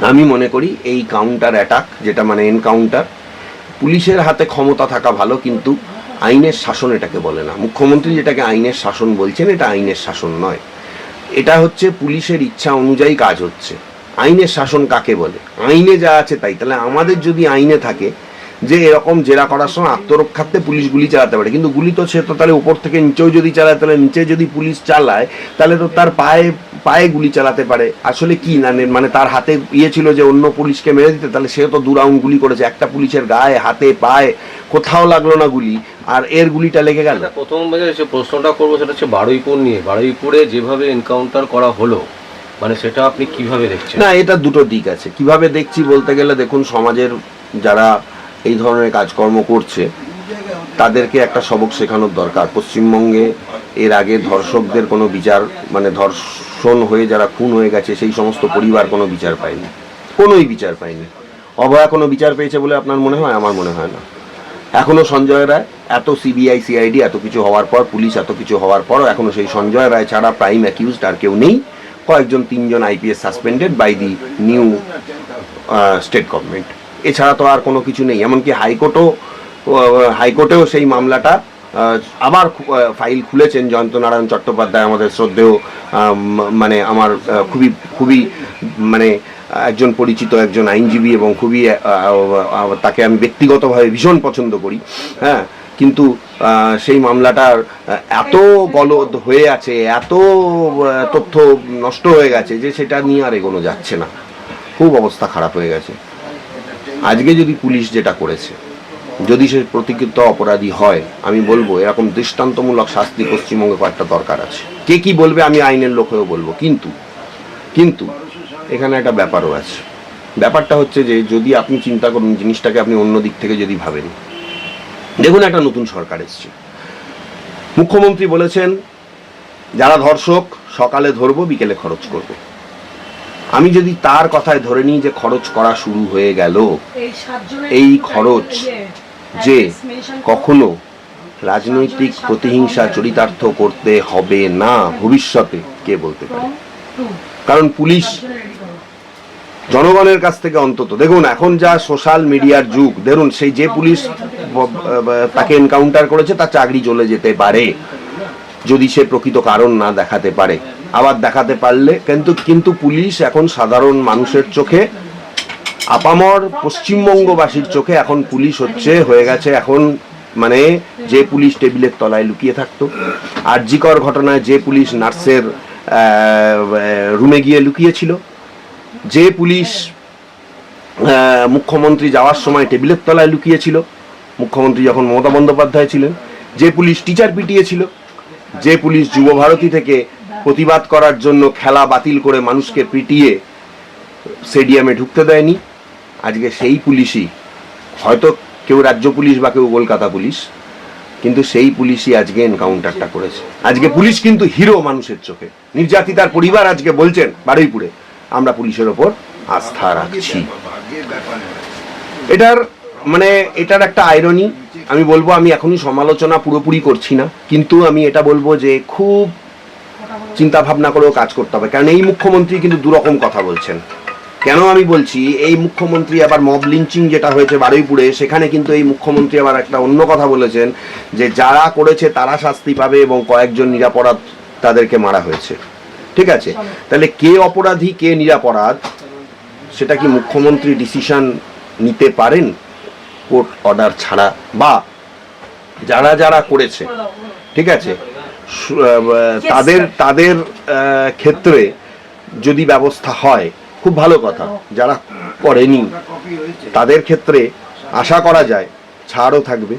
আমি মনে করি এই কাউন্টার অ্যাটাক, যেটা মানে এনকাউন্টার, পুলিশের হাতে ক্ষমতা থাকা ভালো, কিন্তু আইনের শাসন এটাকে বলে না। মুখ্যমন্ত্রী যেটাকে আইনের শাসন বলছেন, এটা আইনের শাসন নয়, এটা হচ্ছে পুলিশের ইচ্ছা অনুযায়ী কাজ হচ্ছে। আইনের শাসন কাকে বলে? আইনে যা আছে তাই। তাহলে আমাদের যদি আইনে থাকে যে এরকম জেরা করার সময় আত্মরক্ষার্থে পুলিশ গুলি চালাতে পারে, কিন্তু গুলি তো সে তো তাহলে উপর থেকে নিচেও যদি চালায়, তাহলে নিচে যদি পুলিশ চালায় তাহলে তো তার পায়ে পায়ে গুলি চালাতে পারে। আসলে কি না, মানে তার হাতে ছিল যে অন্য পুলিশকে মেরে দিতে, তাহলে সে তো 2 রাউন্ড গুলি করেছে, একটা পুলিশের গায়ে, হাতে, পায়ে কোথাও লাগলো না গুলি, আর এর গুলিটা লেগে গেল। প্রথম যে প্রশ্নটা করবো সেটা হচ্ছে বারুইপুর নিয়ে। বারুইপুরে যেভাবে এনকাউন্টার করা হলো, মানে সেটা আপনি কিভাবে দেখছেন? না, এটা দুটো দিক আছে। কিভাবে দেখছি বলতে গেলে, দেখুন, সমাজের যারা এই ধরনের কাজকর্ম করছে তাদেরকে একটা সবক শেখানোর দরকার। পশ্চিমবঙ্গে এর আগে ধর্ষকদের কোনো বিচার, মানে ধর্ষণ হয়ে যারা খুন হয়ে গেছে সেই সমস্ত পরিবার কোনো বিচার পায়নি, কোনোই বিচার পায়নি। অভয়া কোনো বিচার পেয়েছে বলে আপনার মনে হয়? আমার মনে হয় না। এখনো সঞ্জয় রায়, এত সিবিআই সিআইডি এত কিছু হওয়ার পর, পুলিশ এত কিছু হওয়ার পরও এখনো সেই সঞ্জয় রায় ছাড়া প্রাইম অ্যাকিউজড আর কেউ নেই। কয়েকজন 3জন IPS suspended by the new state government, এছাড়া তো আর কোনো কিছু নেই। এমনকি হাইকোর্টেও সেই মামলাটা আবার ফাইল খুলেছেন জয়ন্ত নারায়ণ চট্টোপাধ্যায়, আমাদের শ্রদ্ধেয়, মানে আমার খুবই খুবই মানে একজন পরিচিত একজন আইনজীবী, এবং খুবই তাকে আমি ব্যক্তিগতভাবে ভীষণ পছন্দ করি। হ্যাঁ, কিন্তু সেই মামলাটার এত গলদ হয়ে আছে, এত তথ্য নষ্ট হয়ে গেছে যে সেটা নিয়ে আর এগোনো যাচ্ছে না। খুব অবস্থা খারাপ হয়ে গেছে। আজকে যদি পুলিশ যেটা করেছে, যদি সে প্রতিকৃত অপরাধী হয়, আমি বলবো এরকম দৃষ্টান্তমূলক শাস্তি পশ্চিমবঙ্গে কয়েকটা দরকার আছে। কে কি বলবে আমি আইনের লোক হয়েও বলবো, কিন্তু এখানে একটা ব্যাপারও আছে। ব্যাপারটা হচ্ছে যে যদি আপনি চিন্তা করুন জিনিসটাকে, আপনি অন্য দিক থেকে যদি ভাবেন, দেখুন একটা নতুন সরকার এসছে, মুখ্যমন্ত্রী বলেছেন যারা ধর্ষক সকালে ধরবো, বিকেলে খরচ করব। আমি যদি তার কথায় ধরে নিই যে খরচ করা শুরু হয়ে গেল, এই খরচ যে কখনো রাজনৈতিক প্রতিহিংসা চরিতার্থ করতে হবে না ভবিষ্যতে, কে বলতে পারে? কারণ পুলিশ জনগণের কাছ থেকে অন্তত, দেখুন এখন যা সোশ্যাল মিডিয়ার যুগ, দেখুন সেই যে পুলিশ তাকে এনকাউন্টার করেছে তার চাকরি চলে যেতে পারে যদি সে প্রকৃত কারণ না দেখাতে পারে। আবার দেখাতে পারলে কিন্তু পুলিশ এখন সাধারণ মানুষের চোখে, আপামর পশ্চিমবঙ্গবাসীর চোখে এখন পুলিশ হয়ে গেছে এখন, মানে যে পুলিশ টেবিলের তলায় লুকিয়ে থাকতো, আরজিকর ঘটনায় যে পুলিশ নার্সের রুমে গিয়ে লুকিয়েছিল, যে পুলিশ মুখ্যমন্ত্রী যাওয়ার সময় টেবিলের তলায় লুকিয়েছিল মুখ্যমন্ত্রী যখন মমতা বন্দ্যোপাধ্যায় ছিলেন, যে পুলিশ টিচার পিটিয়েছিল, যে পুলিশ যুব ভারতী থেকে প্রতিবাদ করার জন্য খেলা বাতিল করে মানুষকে পিটিয়ে স্টেডিয়ামে ঢুকতে দেয়নি, আজকে সেই পুলিশই, হয়তো কেউ রাজ্য পুলিশ বা কেউ কলকাতা পুলিশ, কিন্তু সেই পুলিশই আজকে এনকাউন্টারটা করেছে। আজকে পুলিশ কিন্তু হিরো মানুষের চোখে। নির্যাতিতার পরিবার আজকে বলছেন বারুইপুরে, আমরা পুলিশের ওপর আস্থা রাখছি। এটার একটা আইরনি। আমি বলবো, আমি এখনই সমালোচনা পুরোপুরি করছি না, কিন্তু আমি এটা বলবো যে খুব চিন্তা ভাবনা করেও কাজ করতে হবে। কারণ এই মুখ্যমন্ত্রী কিন্তু দুরকম কথা বলছেন। কেন আমি বলছি, এই মুখ্যমন্ত্রী আবার মব লিঞ্চিং যেটা হয়েছে বারুইপুরে, সেখানে কিন্তু এই মুখ্যমন্ত্রী আবার একটা অন্য কথা বলেছেন যে যারা করেছে তারা শাস্তি পাবে এবং কয়েকজন নিরাপরাধ তাদেরকে মারা হয়েছে। ঠিক আছে, তাহলে কে অপরাধী কে নিরাপরাধ সেটা কি মুখ্যমন্ত্রী ডিসিশন নিতে পারেন কোর্ট অর্ডার ছাড়া? বা যারা যারা করেছে, ঠিক আছে, তাদের ক্ষেত্রে যদি ব্যবস্থা হয় খুব ভালো কথা, যারা করেনি তাদের ক্ষেত্রে আশা করা যায় ছাড়ও থাকবে।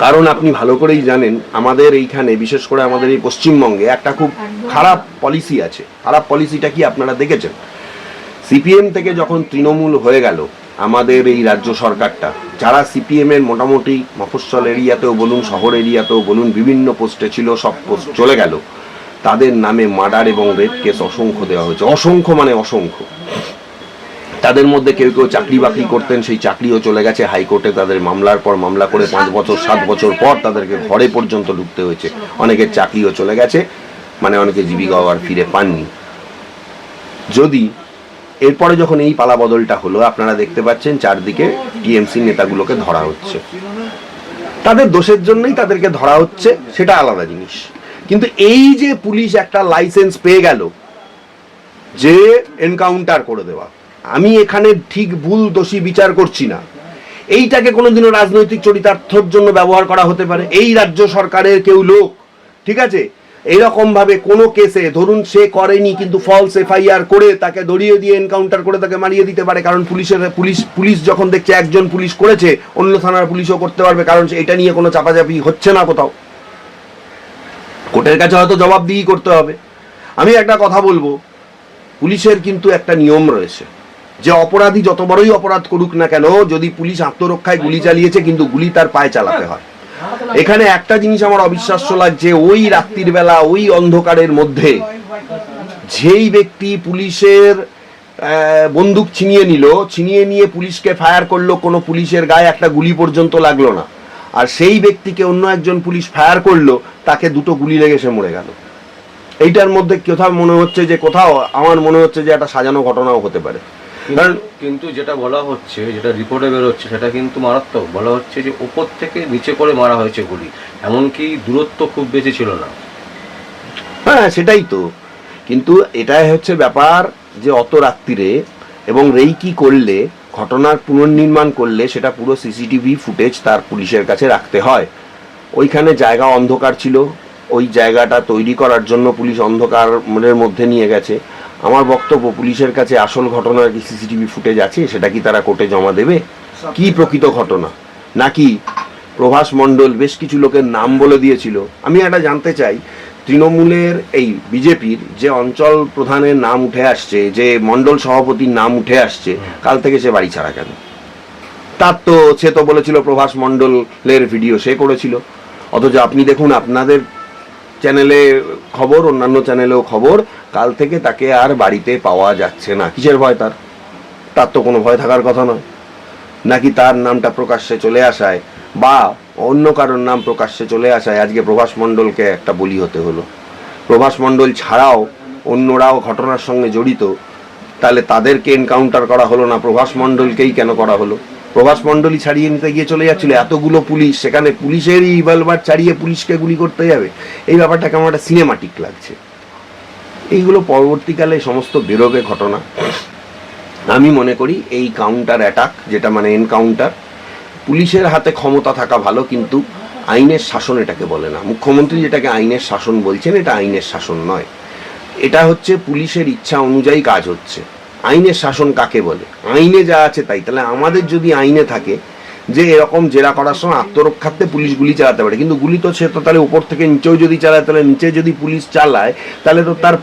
কারণ আপনি ভালো করেই জানেন আমাদের এইখানে, বিশেষ করে আমাদের এই পশ্চিমবঙ্গে একটা খুব খারাপ পলিসি আছে। খারাপ পলিসিটা কি আপনারা দেখেছেন? সিপিএম থেকে যখন তৃণমূল হয়ে গেল আমাদের এই রাজ্য সরকারটা, যারা সিপিএম এর মোটামুটি মফস্বল এরিয়াতেও বলুন, শহর এরিয়াতেও বলুন, বিভিন্ন পোস্টে ছিল, সব পোস্ট চলে গেল, তাদের নামে মার্ডার এবং রেপ কেস অসংখ্য দেওয়া হয়েছে। অসংখ্য মানে অসংখ্য। তাদের মধ্যে কেউ কেউ চাকরি বাকরি করতেন, সেই চাকরিও চলে গেছে। হাইকোর্টে তাদের মামলার পর মামলা করে 5 বছর 7 বছর পর তাদেরকে ঘরে পর্যন্ত ঢুকতে হয়েছে। অনেকের চাকরিও চলে গেছে, মানে অনেকে জীবিকাও আর ফিরে পাননি। যদি এরপরে যখন এই পালা বদলটা হলো, আপনারা দেখতে পাচ্ছেন চারদিকে টিএমসি নেতাগুলোকে ধরা হচ্ছে। তাদের দোষের জন্যই তাদেরকে ধরা হচ্ছে, সেটা আলাদা জিনিস। কিন্তু এই যে পুলিশ একটা লাইসেন্স পেয়ে গেল যে এনকাউন্টার করে দেওয়া, আমি এখানে ঠিক ভুল দোষী বিচার করছি না, এইটাকে কোনোদিনও রাজনৈতিক চরিতার্থর জন্য ব্যবহার করা হতে পারে। এই রাজ্য সরকারের কেউ লোক, ঠিক আছে, এইরকম ভাবে কোনো কেসে ধরুন সে করেনি কিন্তু ফলস এফআইআর করে তাকে দড়িয়ে দিয়ে এনকাউন্টার করে তাকে মারিয়ে দিতে পারে, কারণ পুলিশ যখন দেখছে একজন পুলিশ করেছে অন্য থানার পুলিশও করতে পারবে, কারণ এটা নিয়ে কোনো চাপাচাপি হচ্ছে না কোথাও। কোর্টের কাছে হয়তো জবাবদিহি করতে হবে। আমি একটা কথা বলবো, পুলিশের কিন্তু একটা নিয়ম রয়েছে যে অপরাধী যত বড়ই অপরাধ করুক না কেন, যদি পুলিশ আত্মরক্ষায় গুলি চালিয়েছে কিন্তু গুলি তার পায়ে চালাতে হয়। এখানে একটা জিনিস আমার অবিশ্বাস্য লাগছে, ওই রাত্রির বেলা ওই অন্ধকারের মধ্যে যেই ব্যক্তি পুলিশের বন্দুক ছিনিয়ে নিয়ে পুলিশকে ফায়ার করলো, কোনো পুলিশের গায়ে একটা গুলি পর্যন্ত লাগলো না, আর সেই ব্যক্তিকে অন্য একজন পুলিশ ফায়ার করলো, তাকে দুটো গুলি লেগে সে মরে গেল। এইটার মধ্যে কোথাও মনে হচ্ছে যে আমার মনে হচ্ছে যে একটা সাজানো ঘটনাও হতে পারে। কিন্তু যেটা বলা হচ্ছে, যেটা রিপোর্টে বেরোচ্ছে, সেটা কিন্তু মারাত্মক। বলা হচ্ছে যে উপর থেকে নিচে করে মারা হয়েছে গুলি, এমনকি দূরত্ব খুব বেশি ছিল না। হ্যাঁ, সেটাই তো। কিন্তু এটাই হচ্ছে ব্যাপার যে অত রাত্রিরে এবং রেইকি করলে, ঘটনার পুনর্নির্মাণ করলে, সেটা পুরো সিসিটিভি ফুটেজ তার পুলিশের কাছে রাখতে হয়। ওইখানে জায়গা অন্ধকার ছিল, ওই জায়গাটা তৈরি করার জন্য পুলিশ অন্ধকারের মধ্যে নিয়ে গেছে। আমার বক্তব্য, পুলিশের কাছে আসল ঘটনার কি সিসিটিভি ফুটেজ আছে? সেটা কি তারা কোর্টে জমা দেবে? কি প্রকৃত ঘটনা, নাকি প্রভাস মণ্ডল বেশ কিছু লোকের নাম বলে দিয়েছিল? আমি এটা জানতে চাই, তৃণমূলের এই বিজেপির যে অঞ্চল প্রধানের নাম উঠে আসছে, যে মণ্ডল সভাপতির নাম উঠে আসছে, কাল থেকে সে বাড়ি ছাড়া কেন? সে তো বলেছিল প্রভাস মণ্ডলের ভিডিও সে করেছিল, অথচ আপনি দেখুন আপনাদের চ্যানেলে খবর, অন্যান্য চ্যানেলেও খবর, কাল থেকে তাকে আর বাড়িতে পাওয়া যাচ্ছে না। কিসের ভয় তার তো কোনো ভয় থাকার কথা নয়। নাকি তার নামটা প্রকাশ্যে চলে আসায় বা অন্য কারোর নাম প্রকাশ্যে চলে আসায় আজকে প্রভাস মণ্ডলকে একটা বলি হতে হলো? প্রভাস মণ্ডল ছাড়াও অন্যরাও ঘটনার সঙ্গে জড়িত, তাহলে তাদেরকে এনকাউন্টার করা হলো না, প্রভাস মণ্ডলকেই কেন করা হলো? প্রভাস মণ্ডলই ছাড়িয়ে নিতে গিয়ে চলে যাচ্ছিল, এতগুলো পুলিশ, সেখানে পুলিশেরই ইভলভার ছাড়িয়ে পুলিশকে গুলি করতে যাবে। এই ব্যাপারটা কেমন একটা সিনেমাটিক লাগছে। এইগুলো পরবর্তীকালে সমস্ত বেরোবে ঘটনা। আমি মনে করি এই কাউন্টার অ্যাটাক, যেটা মানে এনকাউন্টার, পুলিশের হাতে ক্ষমতা থাকা ভালো, কিন্তু আইনের শাসন এটাকে বলে না। মুখ্যমন্ত্রী যেটাকে আইনের শাসন বলছেন, এটা আইনের শাসন নয়, এটা হচ্ছে পুলিশের ইচ্ছা অনুযায়ী কাজ হচ্ছে। আইনের শাসন কাকে বলে? আইনে যা আছে তাই। তাহলে আমাদের যদি আইনে থাকে যে এরকম জেরা করার সময় আত্মরক্ষার্থে পুলিশ গুলি চালাতে পারে, কিন্তু গুলি তো সে তো তাহলে উপর থেকে নিচেও যদি চালায়, তাহলে নিচে যদি পুলিশ চালায় তাহলে তো তার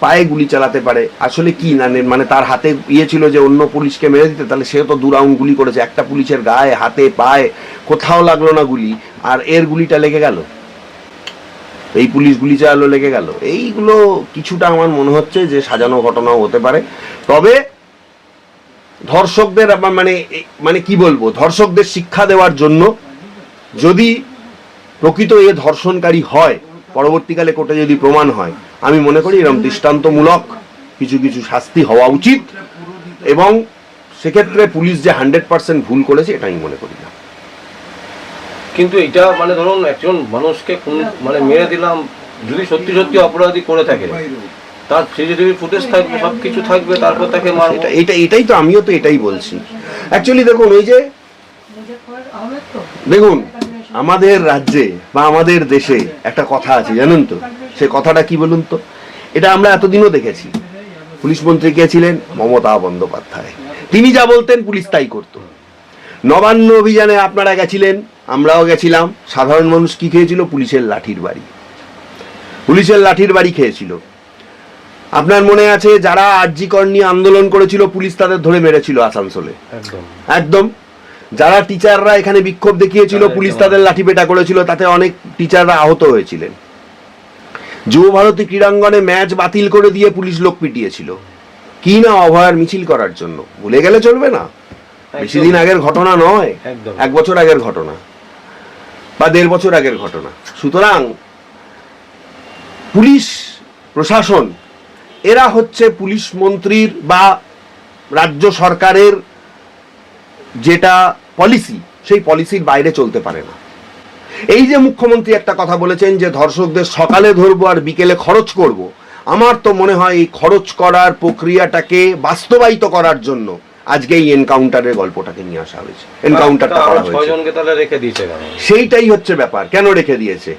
পায়ে গুলি চালাতে পারে। আসলে কি না, মানে তার হাতে ছিল যে অন্য পুলিশকে মেরে দিতে, তাহলে সে তো 2 রাউন্ড গুলি করেছে, একটা পুলিশের গায়ে, হাতে, পায়ে কোথাও লাগলো না গুলি, আর এর গুলিটা লেগে গেল, এই পুলিশ গুলি চালালো, লেগে গেল। এইগুলো কিছুটা আমার মনে হচ্ছে যে সাজানো ঘটনাও হতে পারে। তবে ধর্ষকদের মানে কি বলবো, ধর্ষকদের শিক্ষা দেওয়ার জন্য যদি প্রকৃত এ ধর্ষণকারী হয়, পরবর্তীকালে কোর্টে যদি প্রমাণ হয়, আমি মনে করি এরকম দৃষ্টান্তমূলক কিছু শাস্তি হওয়া উচিত, এবং সেক্ষেত্রে পুলিশ যে 100% ভুল করেছে এটা আমি মনে করি না। কিন্তু এটা মানে ধরুন একজন মানুষকে মানে মেরে দিলাম, যদি সত্যি সত্যি অপরাধী করে থাকে, তার সিসিটিভি ফুটেজ থাকবে, সবকিছু থাকবে, তারপর তাকে মারবো। এটাই তো, আমিও তো এটাই বলছি। অ্যাকচুয়ালি দেখুন, ওই যে দেখুন আমাদের রাজ্যে বা আমাদের দেশে একটা কথা আছে, জানেন তো? সে কথাটা কি বলুন তো? এটা আমরা এতদিনও দেখেছি। পুলিশ মন্ত্রী কে ছিলেন? মমতা বন্দ্যোপাধ্যায়। তিনি যা বলতেন পুলিশ তাই করত। নবান্ন অভিযানে আপনারা গেছিলেন, আমরাও গেছিলাম। সাধারণ মানুষ কি খেয়েছিল? পুলিশের লাঠির বাড়ি খেয়েছিল। আপনার মনে আছে যারা আরজি কর নিয়ে আন্দোলন করেছিল, পুলিশ তাদের ধরে মেরেছিল আসানসোলে, একদম। যারা টিচাররা এখানে বিক্ষোভ দেখিয়েছিল, পুলিশ তাদের লাঠিপেটা করেছিল, তাতে অনেক টিচাররা আহত হয়েছিলেন। যুব ভারতী ক্রীড়াঙ্গনে ম্যাচ বাতিল করে দিয়ে পুলিশ লোক পিটিয়েছিল, কি না অভয়ার মিছিল করার জন্য। ভুলে গেলে চলবে না, বেশি দিন আগের ঘটনা নয়, 1 বছর আগের ঘটনা বা 1.5 বছর আগের ঘটনা। সুতরাং পুলিশ প্রশাসন, এরা হচ্ছে পুলিশ মন্ত্রীর বা রাজ্য সরকারের যেটা পলিসি সেই পলিসির বাইরে চলতে পারে না। এই যে মুখ্যমন্ত্রী একটা কথা বলেছেন যে ধর্ষকদের সকালে ধরবো আর বিকেলে খরচ করব, আমার তো মনে হয় এই খরচ করার প্রক্রিয়াটাকে বাস্তবায়িত করার জন্য আজকে এই এনকাউন্টারের গল্পটাকে নিয়ে আসা হয়েছে, এনকাউন্টারটা করা হয়েছে। ছয়জনকে তাহলে রেখে দিয়েছে কেন? সেইটাই হচ্ছে ব্যাপার, কেন রেখে দিয়েছে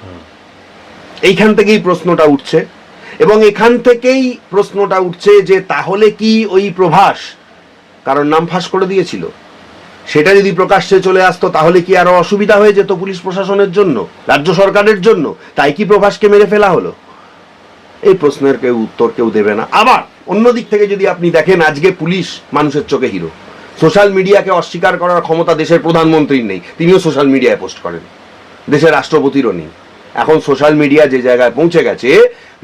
এইখান থেকেই প্রশ্নটা উঠছে। এবং এখান থেকেই প্রশ্নটা উঠছে যে তাহলে কি ওই প্রভাস কারণ নাম ফাঁস করে দিয়েছিল, সেটা যদি প্রকাশ্যে চলে আসতো তাহলে কি আরো অসুবিধা হয়ে যেত পুলিশ প্রশাসনের জন্য, রাজ্য সরকারের জন্য? তাই কি প্রভাসকে মেরে ফেলা হলো? এই প্রশ্নের কেউ উত্তর কেউ দেবে না। আবার অন্যদিক থেকে যদি আপনি দেখেন, আজকে পুলিশ মানুষের চোখে হিরো। সোশ্যাল মিডিয়াকে অস্বীকার করার ক্ষমতা দেশের প্রধানমন্ত্রীর নেই, তিনিও সোশ্যাল মিডিয়ায় পোস্ট করেন, দেশের রাষ্ট্রপতিরও নেই। এখন সোশ্যাল মিডিয়া যে জায়গায় পৌঁছে গেছে,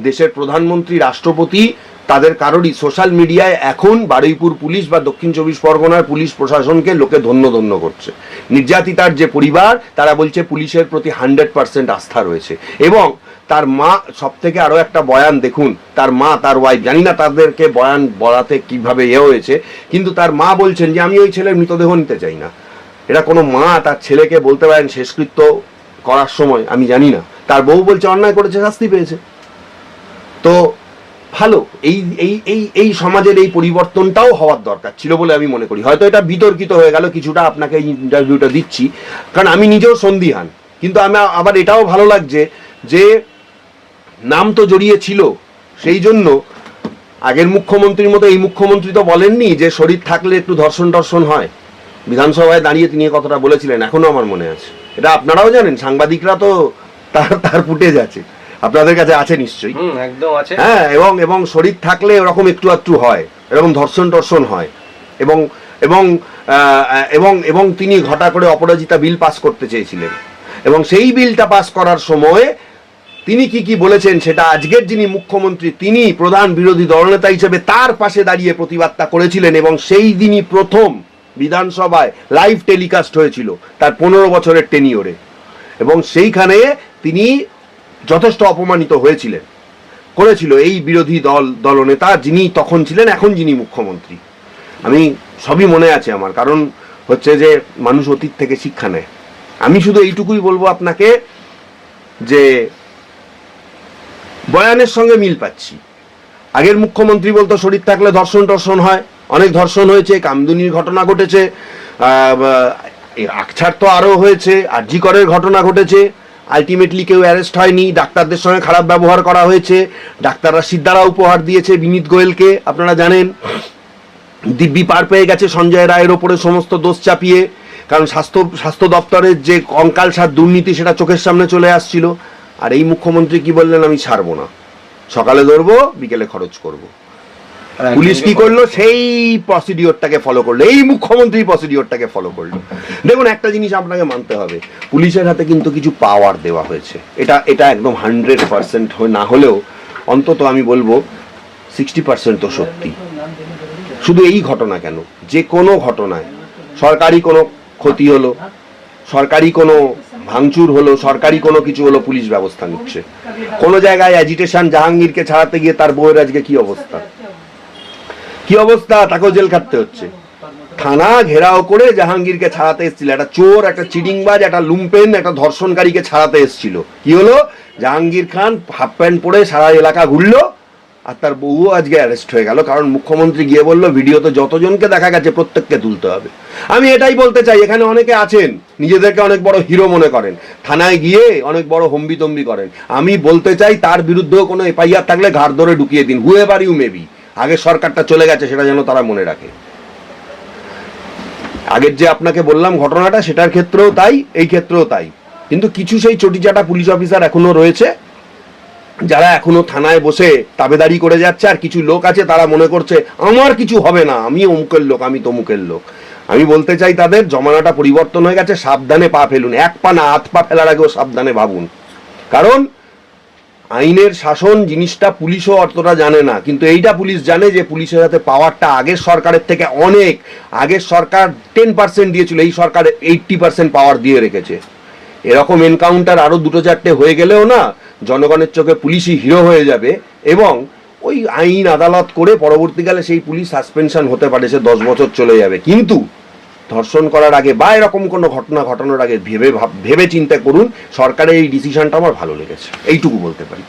দেশের প্রধানমন্ত্রী, রাষ্ট্রপতি, তাদের কারোরই সোশ্যাল মিডিয়ায় এখন বারুইপুর পুলিশ বা দক্ষিণ চব্বিশ পরগনার পুলিশ প্রশাসনকে লোকে ধন্য ধন্য করছে। নির্যাতিতার যে পরিবার তারা বলছে পুলিশের প্রতি 100% আস্থা রয়েছে। এবং তার মা, সব থেকে আরো একটা বয়ান দেখুন, তার মা, তার ওয়াইফ, জানি না তাদেরকে বয়ান বলাতে কিভাবে হয়েছে, কিন্তু তার মা বলছেন যে আমি ওই ছেলের মৃতদেহ নিতে চাই না। এটা কোনো মা তার ছেলেকে বলতে পারেন শেষকৃত্য করার সময়? আমি জানি না। তার বউ বলছে অন্যায় করেছে, শাস্তি পেয়েছে। তো ভালো, এই এই এই এই সমাজের এই পরিবর্তনটাও হওয়ার দরকার ছিল বলে আমি মনে করি। হয়তো এটা বিতর্কিত হয়ে গেল কিছুটা, আপনাকে এই ইন্টারভিউটা দিচ্ছি কারণ আমি নিজেও সন্দিহান, কিন্তু আমি আবার এটাও ভালো লাগছে যে নাম তো জড়িয়ে ছিল, সেই জন্য আগের মুখ্যমন্ত্রীর মতো এই মুখ্যমন্ত্রী তো বলেননি যে শরীর থাকলে একটু ধর্ষণ টর্ষণ হয়। বিধানসভায় দাঁড়িয়ে তিনি কথা বলেছিলেন, এখনো আমার মনে আছে। এটা আপনারাও জানেন, সাংবাদিকরা তো তার ফুটেজ আছে, আপনাদের কাছে আছে নিশ্চয়ই। একদম আছে। হ্যাঁ, এবং শরীর থাকলে ওরকম একটু একটু হয়, এরকম ধর্ষণ টর্ষণ হয়। এবং এবং এবং এবং তিনি ঘটা করে অপরাজিতা বিল পাস করতে চেয়েছিলেন, এবং সেই বিলটা পাস করার সময় তিনি কি বলেছেন সেটা আজকের যিনি মুখ্যমন্ত্রী তিনি প্রধান বিরোধী দলনেতা হিসেবে তার পাশে দাঁড়িয়ে প্রতিবাদটা করেছিলেন। এবং সেই দিনই প্রথম বিধানসভায় লাইভ টেলিকাস্ট হয়েছিল তার 15 বছরের টেনিওরে, এবং সেইখানে তিনি যথেষ্ট অপমানিত হয়েছিলেন, করেছিল এই বিরোধী দলনেতা যিনি তখন ছিলেন, এখন যিনি মুখ্যমন্ত্রী। আমি সবই মনে আছে আমার, কারণ হচ্ছে যে মানুষ অতীত থেকে শিক্ষা নেয়। আমি শুধু এইটুকুই বলবো আপনাকে যে বয়ানের সঙ্গে মিল পাচ্ছি। আগের মুখ্যমন্ত্রী বলতো শরীর থাকলে ধর্ষণ টর্ষণ হয়, অনেক ধর্ষণ হয়েছে, কামদুনির ঘটনা ঘটেছে, আকছার তো আরও হয়েছে, আরজি করের ঘটনা ঘটেছে, আলটিমেটলি কেউ অ্যারেস্ট হয়নি, ডাক্তারদের সঙ্গে খারাপ ব্যবহার করা হয়েছে, ডাক্তাররা সিদ্ধারা উপহার দিয়েছে বিনীত গোয়েলকে, আপনারা জানেন। দিব্যি পার পেয়ে গেছে সঞ্জয় রায়ের ওপরে সমস্ত দোষ চাপিয়ে, কারণ স্বাস্থ্য দপ্তরের যে কঙ্কালসার দুর্নীতি সেটা চোখের সামনে চলে আসছিল। আর এই মুখ্যমন্ত্রী কি বললেন, আমি ছাড়বো না, সকালে ধরবো বিকেলে খরচ করব। পুলিশ কি করলো, সেই প্রসিডিওরটাকে ফলো করলো, এই মুখ্যমন্ত্রী প্রসিডিওরটাকে ফলো করলো। দেখুন, একটা জিনিস আপনাকে মানতে হবে, পুলিশের হাতে কিন্তু কিছু পাওয়ার দেওয়া হয়েছে, এটা একদম 100% না হলেও অন্তত আমি বলবো 60% তো সত্যি। শুধু এই ঘটনা কেন, যে কোনো ঘটনায় সরকারি কোনো ক্ষতি হলো, সরকারি কোনো ভাঙচুর হলো, সরকারি কোনো কিছু হলো, পুলিশ ব্যবস্থা নিচ্ছে। কোনো জায়গায় অ্যাজিটেশন, জাহাঙ্গীরকে ছাড়াতে গিয়ে তার বউয়ের আজকে কি অবস্থা, তাকেও জেল খাটতে হচ্ছে। থানা ঘেরাও করে জাহাঙ্গীরকে ছাড়াতে এসেছিল, একটা চোর, একটা চিটিংবাজ, একটা লুম্পেন, একটা ধর্ষণকারীকে ছাড়াতে এসেছিল। কি হলো, জাহাঙ্গীর খান হাফ প্যান্ট পরে সারা এলাকা ঘুরলো, আর তার বউও আজকে অ্যারেস্ট হয়ে গেল, কারণ মুখ্যমন্ত্রী গিয়ে বললো ভিডিওতে যতজনকে দেখা গেছে প্রত্যেককে তুলতে হবে। আমি এটাই বলতে চাই, এখানে অনেকে আছেন নিজেদেরকে অনেক বড় হিরো মনে করেন, থানায় গিয়ে অনেক বড় হম্বিতম্বি করেন। আমি বলতে চাই তার বিরুদ্ধেও কোনো এফআইআর থাকলে ঘাড় ধরে ঢুকিয়ে দিন, হুয়েভার ইউ মেবি। আগের সরকারটা চলে গেছে সেটা যেন তারা মনে রাখে। আগের যে আপনাকে বললাম ঘটনাটা, সেটার ক্ষেত্রেও তাই, এই ক্ষেত্রেও তাই। কিন্তু কিছু সেই চটিচাটা পুলিশ অফিসার এখনো রয়েছে যারা এখনো থানায় বসে তাবেদারি করে যাচ্ছে, আর কিছু লোক আছে তারা মনে করছে আমার কিছু হবে না, আমি অমুকের লোক, আমি তমুকের লোক। আমি বলতে চাই তাদের জমানাটা পরিবর্তন হয়ে গেছে, সাবধানে পা ফেলুন, এক পা না হাত পা ফেলার আগেও সাবধানে ভাবুন। কারণ আইনের শাসন জিনিসটা পুলিশও অতটা জানে না, কিন্তু এইটা পুলিশ জানে যে পুলিশের হাতে পাওয়ারটা আগের সরকারের থেকে অনেক, আগের সরকার 10% দিয়েছিল, এই সরকার 80% পাওয়ার দিয়ে রেখেছে। এরকম এনকাউন্টার আরো 2-4টে হয়ে গেলেও না, জনগণের চোখে পুলিশই হিরো হয়ে যাবে, এবং ওই আইন আদালত করে পরবর্তীকালে সেই পুলিশ সাসপেনশন হতে পারে, সে 10 বছর চলে যাবে, কিন্তু ধর্ষণ করার আগে বা এরকম কোনো ঘটনা ঘটানোর আগে ভেবে চিন্তা করুন। সরকারের এই ডিসিশনটা আমার ভালো লেগেছে, এইটুকু বলতে পারি।